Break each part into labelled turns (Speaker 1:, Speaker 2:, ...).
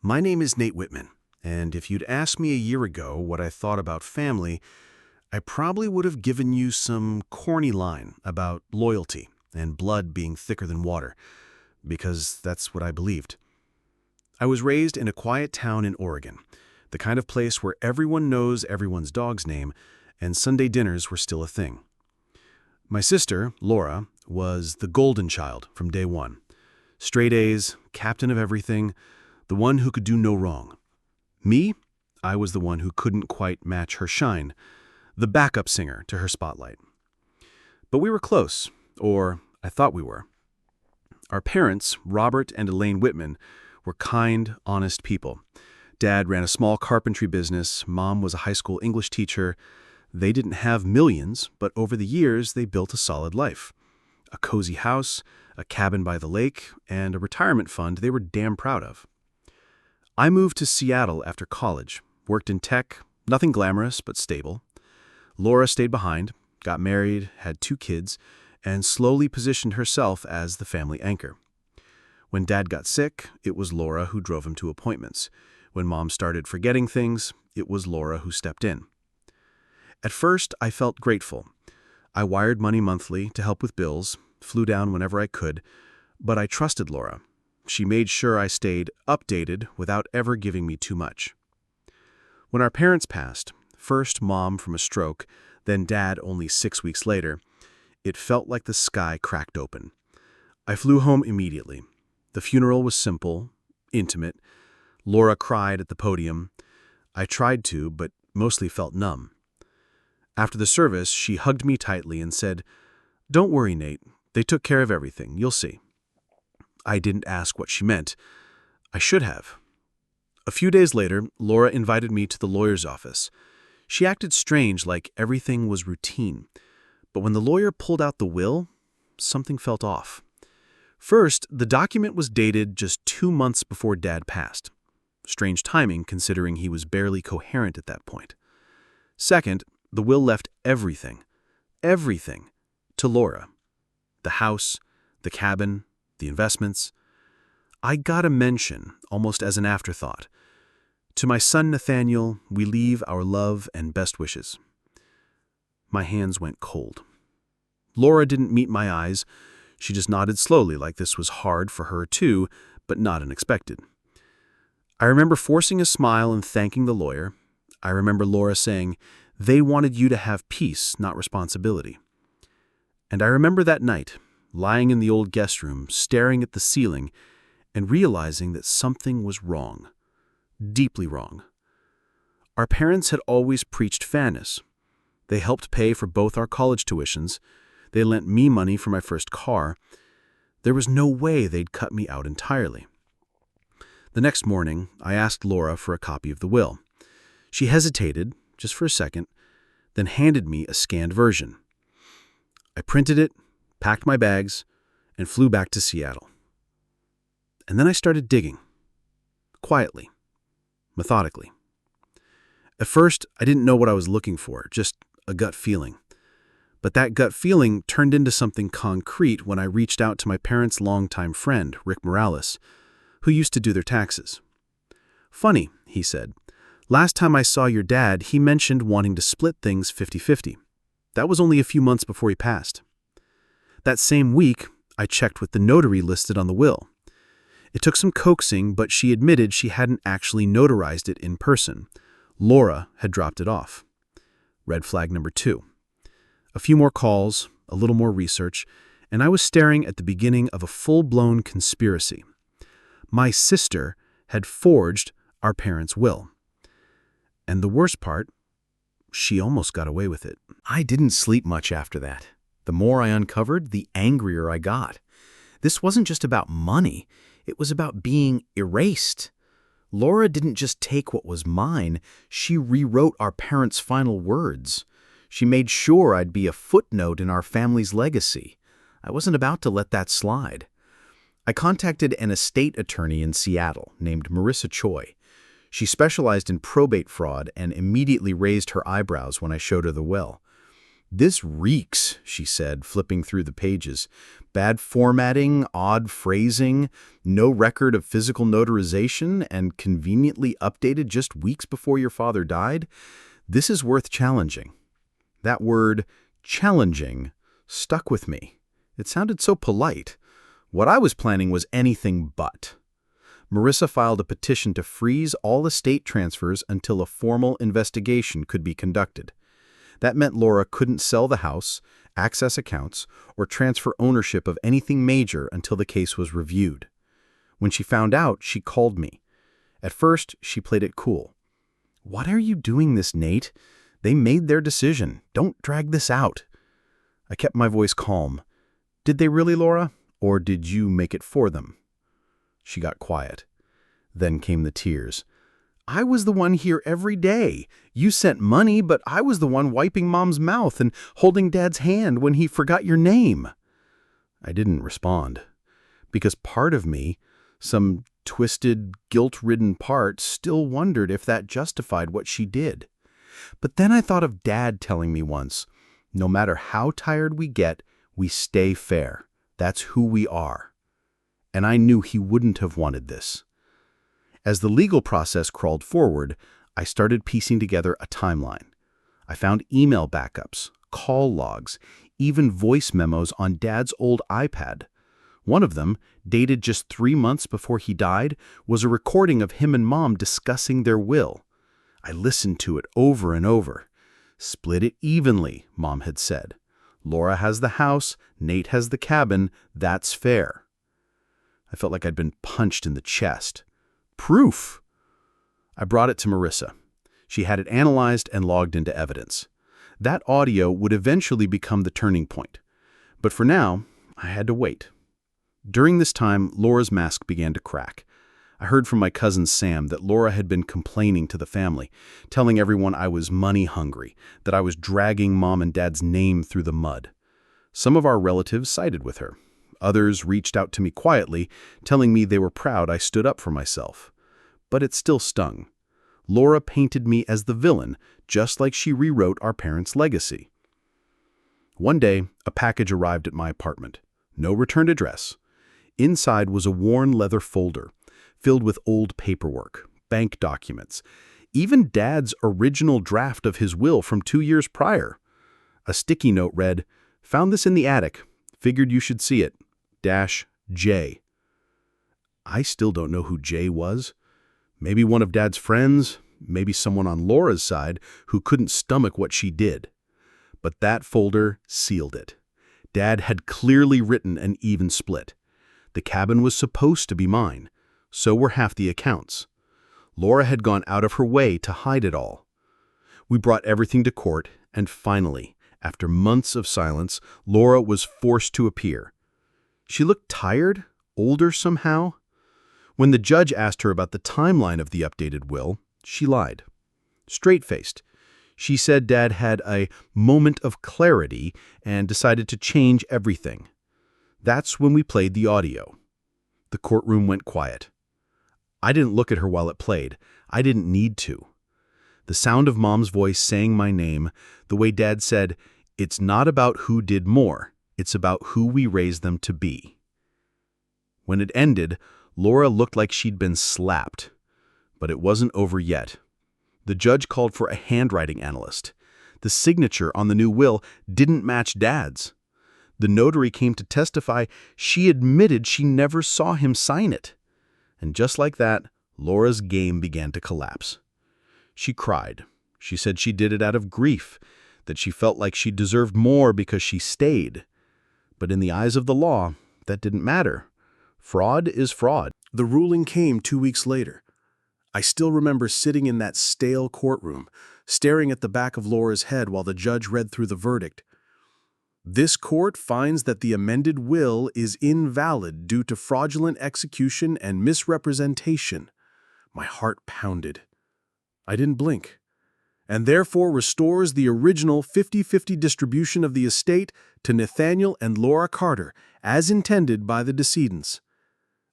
Speaker 1: My name is Nate Whitman, and if you'd asked me a year ago what I thought about family, I probably would have given you some corny line about loyalty and blood being thicker than water, because that's what I believed. I was raised in a quiet town in Oregon, the kind of place where everyone knows everyone's dog's name, and Sunday dinners were still a thing. My sister, Laura, was the golden child from day one. Straight A's, captain of everything, the one who could do no wrong. Me, I was the one who couldn't quite match her shine, the backup singer to her spotlight. But we were close, or I thought we were. Our parents, Robert and Elaine Whitman, were kind, honest people. Dad ran a small carpentry business, Mom was a high school English teacher. They didn't have millions, but over the years they built a solid life. A cozy house, a cabin by the lake, and a retirement fund they were damn proud of. I moved to Seattle after college, worked in tech, nothing glamorous but stable. Laura stayed behind, got married, had 2 kids, and slowly positioned herself as the family anchor. When Dad got sick, it was Laura who drove him to appointments. When Mom started forgetting things, it was Laura who stepped in. At first, I felt grateful. I wired money monthly to help with bills, flew down whenever I could, but I trusted Laura. She made sure I stayed updated without ever giving me too much. When our parents passed, first Mom from a stroke, then Dad only 6 weeks later, it felt like the sky cracked open. I flew home immediately. The funeral was simple, intimate. Laura cried at the podium. I tried to, but mostly felt numb. After the service, she hugged me tightly and said, "Don't worry, Nate. They took care of everything. You'll see." I didn't ask what she meant. I should have. A few days later, Laura invited me to the lawyer's office. She acted strange, like everything was routine. But when the lawyer pulled out the will, something felt off. First, the document was dated just 2 months before Dad passed. Strange timing, considering he was barely coherent at that point. Second, the will left everything, to Laura. The house, the cabin, the investments. I got a mention, almost as an afterthought. To my son Nathaniel, we leave our love and best wishes. My hands went cold. Laura didn't meet my eyes. She just nodded slowly, like this was hard for her too, but not unexpected. I remember forcing a smile and thanking the lawyer. I remember Laura saying, "They wanted you to have peace, not responsibility." And I remember that night, lying in the old guest room, staring at the ceiling, and realizing that something was wrong. Deeply wrong. Our parents had always preached fairness. They helped pay for both our college tuitions. They lent me money for my first car. There was no way they'd cut me out entirely. The next morning, I asked Laura for a copy of the will. She hesitated, just for a second, then handed me a scanned version. I printed it, packed my bags, and flew back to Seattle. And then I started digging. Quietly. Methodically. At first, I didn't know what I was looking for, just a gut feeling. But that gut feeling turned into something concrete when I reached out to my parents' longtime friend, Rick Morales, who used to do their taxes. "Funny," he said. "Last time I saw your dad, he mentioned wanting to split things 50-50. That was only a few months before he passed." That same week, I checked with the notary listed on the will. It took some coaxing, but she admitted she hadn't actually notarized it in person. Laura had dropped it off. Red flag number 2. A few more calls, a little more research, and I was staring at the beginning of a full-blown conspiracy. My sister had forged our parents' will. And the worst part, she almost got away with it. I didn't sleep much after that. The more I uncovered, the angrier I got. This wasn't just about money. It was about being erased. Laura didn't just take what was mine. She rewrote our parents' final words. She made sure I'd be a footnote in our family's legacy. I wasn't about to let that slide. I contacted an estate attorney in Seattle named Marissa Choi. She specialized in probate fraud and immediately raised her eyebrows when I showed her the will.
Speaker 2: "This reeks," she said, flipping through the pages. "Bad formatting, odd phrasing, no record of physical notarization, and conveniently updated just weeks before your father died. This is worth challenging." That word, challenging, stuck with me. It sounded so polite. What I was planning was anything but. Marissa filed a petition to freeze all estate transfers until a formal investigation could be conducted. That meant Laura couldn't sell the house, access accounts, or transfer ownership of anything major until the case was reviewed. When she found out, she called me. At first, she played it cool. "Why are you doing this, Nate? They made their decision. Don't drag this out." I kept my voice calm. "Did they really, Laura? Or did you make it for them?" She got quiet. Then came the tears. "I was the one here every day. You sent money, but I was the one wiping Mom's mouth and holding Dad's hand when he forgot your name." I didn't respond, because part of me, some twisted, guilt-ridden part, still wondered if that justified what she did. But then I thought of Dad telling me once, "No matter how tired we get, we stay fair. That's who we are." And I knew he wouldn't have wanted this. As the legal process crawled forward, I started piecing together a timeline. I found email backups, call logs, even voice memos on Dad's old iPad. One of them, dated just 3 months before he died, was a recording of him and Mom discussing their will. I listened to it over and over. "Split it evenly," Mom had said. "Laura has the house, Nate has the cabin, that's fair." I felt like I'd been punched in the chest. Proof! I brought it to Marissa. She had it analyzed and logged into evidence. That audio would eventually become the turning point. But for now, I had to wait. During this time, Laura's mask began to crack. I heard from my cousin Sam that Laura had been complaining to the family, telling everyone I was money hungry, that I was dragging Mom and Dad's name through the mud. Some of our relatives sided with her. Others reached out to me quietly, telling me they were proud I stood up for myself. But it still stung. Laura painted me as the villain, just like she rewrote our parents' legacy. One day, a package arrived at my apartment. No returned address. Inside was a worn leather folder, filled with old paperwork, bank documents, even Dad's original draft of his will from 2 years prior. A sticky note read, "Found this in the attic. Figured you should see it. J." I still don't know who Jay was. Maybe one of Dad's friends, maybe someone on Laura's side who couldn't stomach what she did. But that folder sealed it. Dad had clearly written an even split. The cabin was supposed to be mine. So were half the accounts. Laura had gone out of her way to hide it all. We brought everything to court, and finally, after months of silence, Laura was forced to appear. She looked tired, older somehow. When the judge asked her about the timeline of the updated will, she lied. Straight-faced. She said Dad had a moment of clarity and decided to change everything. That's when we played the audio. The courtroom went quiet. I didn't look at her while it played. I didn't need to. The sound of Mom's voice saying my name, the way Dad said, "It's not about who did more. It's about who we raised them to be." When it ended, Laura looked like she'd been slapped. But it wasn't over yet. The judge called for a handwriting analyst. The signature on the new will didn't match Dad's. The notary came to testify she admitted she never saw him sign it. And just like that, Laura's game began to collapse. She cried. She said she did it out of grief, that she felt like she deserved more because she stayed. But in the eyes of the law, that didn't matter. Fraud is fraud.
Speaker 1: The ruling came 2 weeks later. I still remember sitting in that stale courtroom, staring at the back of Laura's head while the judge read through the verdict. "This court finds that the amended will is invalid due to fraudulent execution and misrepresentation." My heart pounded. I didn't blink. "And therefore restores the original 50-50 distribution of the estate to Nathaniel and Laura Carter, as intended by the decedents."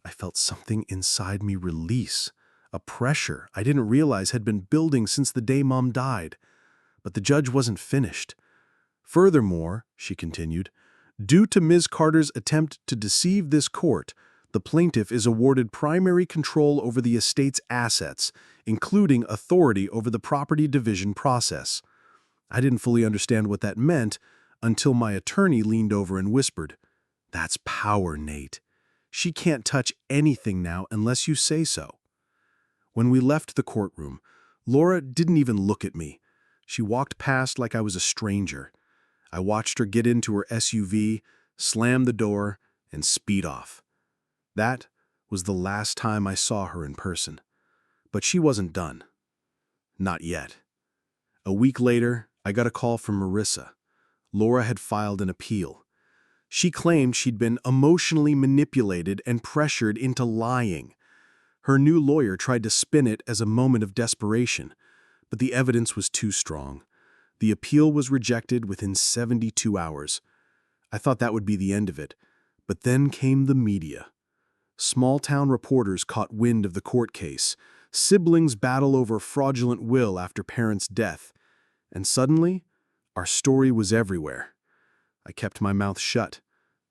Speaker 1: I felt something inside me release, a pressure I didn't realize had been building since the day Mom died. But the judge wasn't finished. Furthermore, she continued, due to Ms. Carter's attempt to deceive this court, the plaintiff is awarded primary control over the estate's assets, including authority over the property division process. I didn't fully understand what that meant until my attorney leaned over and whispered, "That's power, Nate. She can't touch anything now unless you say so." When we left the courtroom, Laura didn't even look at me. She walked past like I was a stranger. I watched her get into her SUV, slam the door, and speed off. That was the last time I saw her in person. But she wasn't done. Not yet. A week later, I got a call from Marissa. Laura had filed an appeal. She claimed she'd been emotionally manipulated and pressured into lying. Her new lawyer tried to spin it as a moment of desperation, but the evidence was too strong. The appeal was rejected within 72 hours. I thought that would be the end of it, but then came the media. Small-town reporters caught wind of the court case. Siblings battle over fraudulent will after parents' death. And suddenly, our story was everywhere. I kept my mouth shut,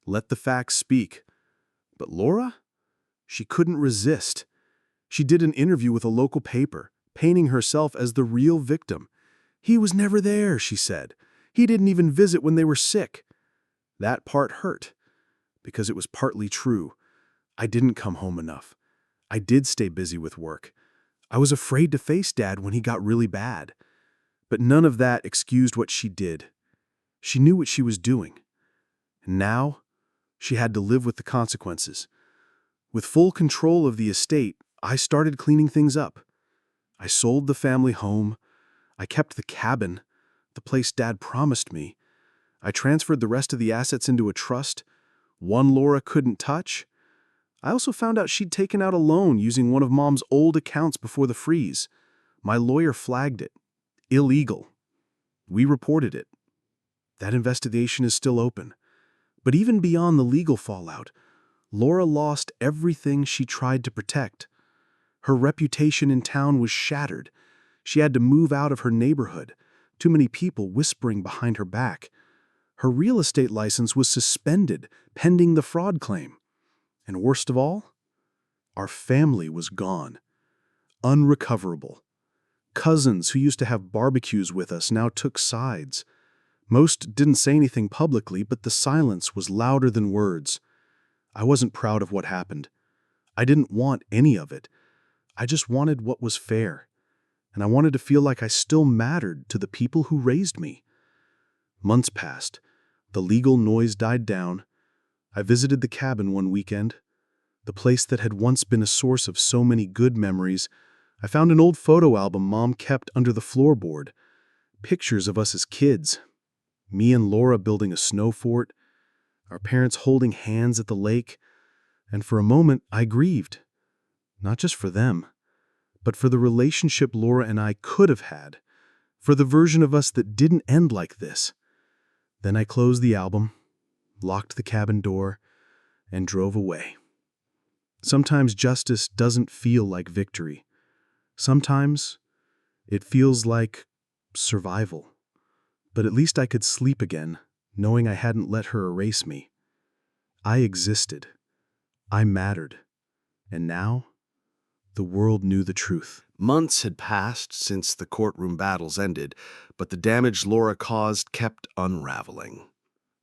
Speaker 1: let the facts speak. But Laura? She couldn't resist. She did an interview with a local paper, painting herself as the real victim. "He was never there," she said. "He didn't even visit when they were sick." That part hurt, because it was partly true. I didn't come home enough. I did stay busy with work. I was afraid to face Dad when he got really bad. But none of that excused what she did. She knew what she was doing. And now, she had to live with the consequences. With full control of the estate, I started cleaning things up. I sold the family home. I kept the cabin, the place Dad promised me. I transferred the rest of the assets into a trust, one Laura couldn't touch. I also found out she'd taken out a loan using one of Mom's old accounts before the freeze. My lawyer flagged it. Illegal. We reported it. That investigation is still open. But even beyond the legal fallout, Laura lost everything she tried to protect. Her reputation in town was shattered. She had to move out of her neighborhood, too many people whispering behind her back. Her real estate license was suspended, pending the fraud claim. And worst of all, our family was gone. Unrecoverable. Cousins who used to have barbecues with us now took sides. Most didn't say anything publicly, but the silence was louder than words. I wasn't proud of what happened. I didn't want any of it. I just wanted what was fair. And I wanted to feel like I still mattered to the people who raised me. Months passed. The legal noise died down. I visited the cabin one weekend. The place that had once been a source of so many good memories. I found an old photo album Mom kept under the floorboard. Pictures of us as kids. Me and Laura building a snow fort. Our parents holding hands at the lake. And for a moment, I grieved. Not just for them, but for the relationship Laura and I could have had. For the version of us that didn't end like this. Then I closed the album, locked the cabin door, and drove away. Sometimes justice doesn't feel like victory. Sometimes it feels like survival. But at least I could sleep again, knowing I hadn't let her erase me. I existed. I mattered. And now, the world knew the truth. Months had passed since the courtroom battles ended, but the damage Laura caused kept unraveling.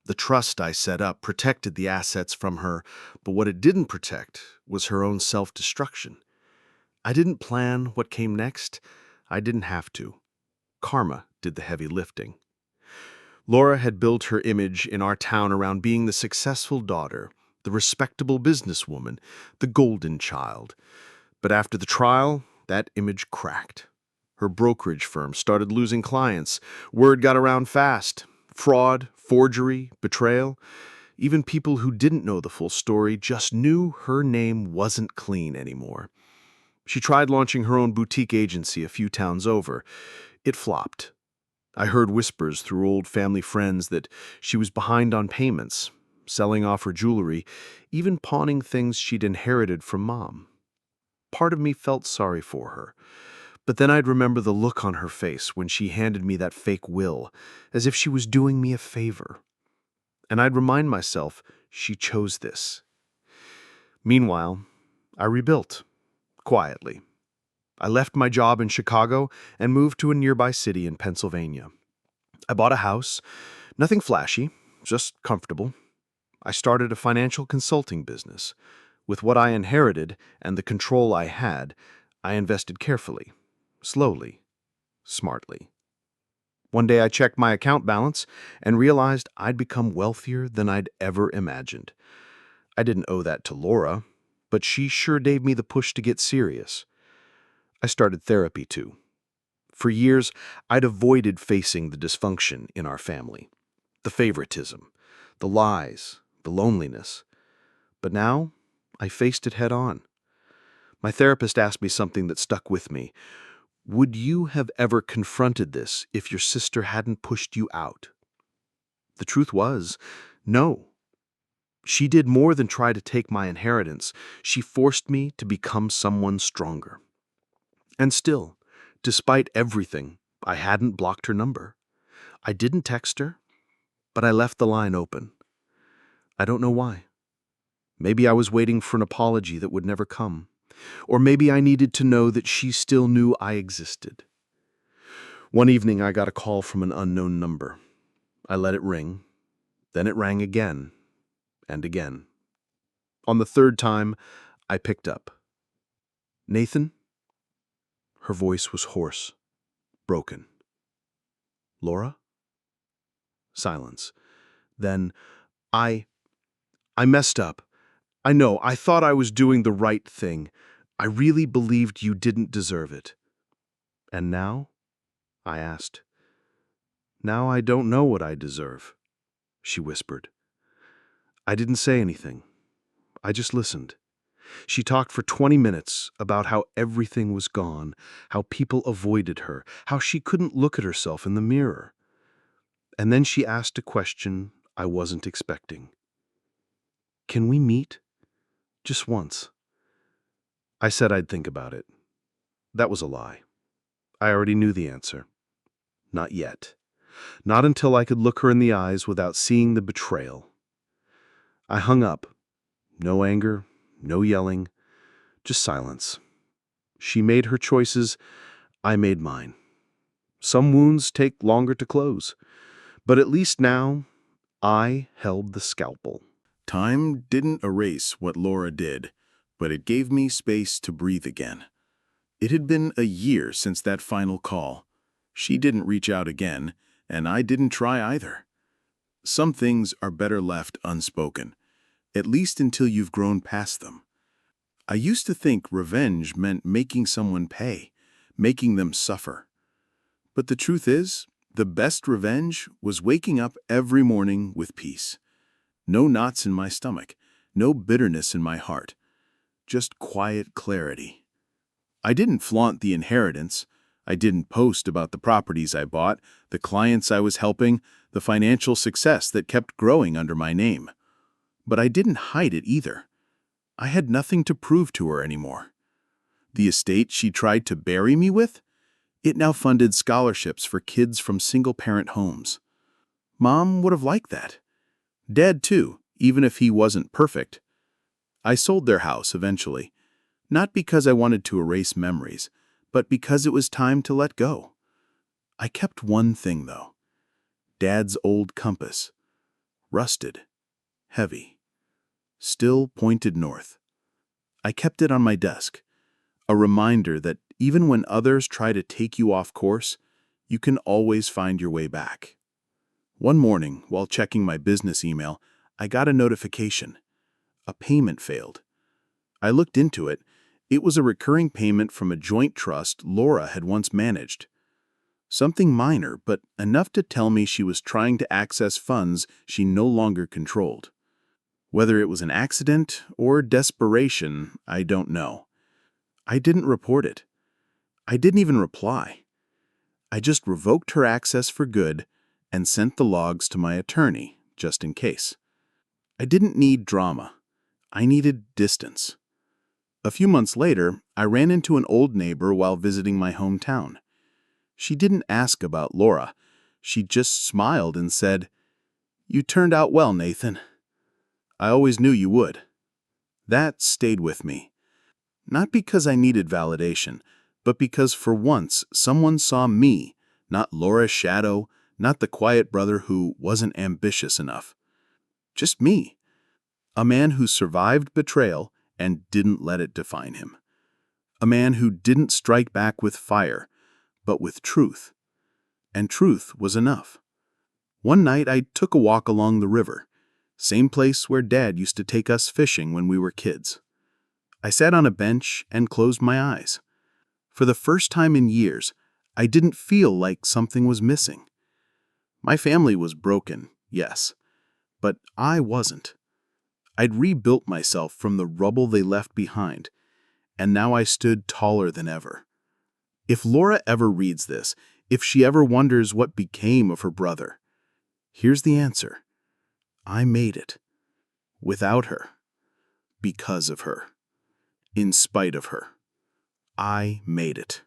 Speaker 1: The trust I set up protected the assets from her, but what it didn't protect was her own self-destruction. I didn't plan what came next. I didn't have to. Karma did the heavy lifting. Laura had built her image in our town around being the successful daughter, the respectable businesswoman, the golden child. But after the trial, that image cracked. Her brokerage firm started losing clients. Word got around fast. Fraud, forgery, betrayal. Even people who didn't know the full story just knew her name wasn't clean anymore. She tried launching her own boutique agency a few towns over. It flopped. I heard whispers through old family friends that she was behind on payments, selling off her jewelry, even pawning things she'd inherited from Mom. Part of me felt sorry for her, But then I'd remember the look on her face when she handed me that fake will, as if she was doing me a favor. And I'd remind myself she chose this. Meanwhile, I rebuilt, quietly. I left my job in Chicago and moved to a nearby city in Pennsylvania. I bought a house, nothing flashy, just comfortable. I started a financial consulting business. With what I inherited and the control I had, I invested carefully, slowly, smartly. One day I checked my account balance and realized I'd become wealthier than I'd ever imagined. I didn't owe that to Laura, but she sure gave me the push to get serious. I started therapy too. For years, I'd avoided facing the dysfunction in our family, the favoritism, the lies, the loneliness. But now, I faced it head on. My therapist asked me something that stuck with me. Would you have ever confronted this if your sister hadn't pushed you out? The truth was, no. She did more than try to take my inheritance. She forced me to become someone stronger. And still, despite everything, I hadn't blocked her number. I didn't text her, but I left the line open. I don't know why. Maybe I was waiting for an apology that would never come. Or maybe I needed to know that she still knew I existed. One evening, I got a call from an unknown number. I let it ring. Then it rang again and again. On the third time, I picked up. Nathan? Her voice was hoarse, broken. Laura? Silence. Then, I messed up. I know, I thought I was doing the right thing. I really believed you didn't deserve it. And now? I asked. Now I don't know what I deserve, she whispered. I didn't say anything. I just listened. She talked for 20 minutes about how everything was gone, how people avoided her, how she couldn't look at herself in the mirror. And then she asked a question I wasn't expecting. Can we meet? Just once. I said I'd think about it. That was a lie. I already knew the answer. Not yet. Not until I could look her in the eyes without seeing the betrayal. I hung up. No anger, no yelling, just silence. She made her choices, I made mine. Some wounds take longer to close, but at least now, I held the scalpel.
Speaker 2: Time didn't erase what Laura did, but it gave me space to breathe again. It had been a year since that final call. She didn't reach out again, and I didn't try either. Some things are better left unspoken, at least until you've grown past them. I used to think revenge meant making someone pay, making them suffer. But the truth is, the best revenge was waking up every morning with peace. No knots in my stomach, no bitterness in my heart, just quiet clarity. I didn't flaunt the inheritance. I didn't post about the properties I bought, the clients I was helping, the financial success that kept growing under my name. But I didn't hide it either. I had nothing to prove to her anymore. The estate she tried to bury me with? It now funded scholarships for kids from single-parent homes. Mom would have liked that. Dad, too, even if he wasn't perfect. I sold their house eventually, not because I wanted to erase memories, but because it was time to let go. I kept one thing, though. Dad's old compass. Rusted. Heavy. Still pointed north. I kept it on my desk. A reminder that even when others try to take you off course, you can always find your way back. One morning, while checking my business email, I got a notification. A payment failed. I looked into it. It was a recurring payment from a joint trust Laura had once managed. Something minor, but enough to tell me she was trying to access funds she no longer controlled. Whether it was an accident or desperation, I don't know. I didn't report it. I didn't even reply. I just revoked her access for good and sent the logs to my attorney, just in case. I didn't need drama. I needed distance. A few months later, I ran into an old neighbor while visiting my hometown. She didn't ask about Laura. She just smiled and said, "You turned out well, Nathan. I always knew you would." That stayed with me. Not because I needed validation, but because for once someone saw me, not Laura's shadow, not the quiet brother who wasn't ambitious enough. Just me. A man who survived betrayal and didn't let it define him. A man who didn't strike back with fire, but with truth. And truth was enough. One night I took a walk along the river, same place where Dad used to take us fishing when we were kids. I sat on a bench and closed my eyes. For the first time in years, I didn't feel like something was missing. My family was broken, yes, but I wasn't. I'd rebuilt myself from the rubble they left behind, and now I stood taller than ever. If Laura ever reads this, if she ever wonders what became of her brother, here's the answer. I made it. Without her. Because of her. In spite of her. I made it.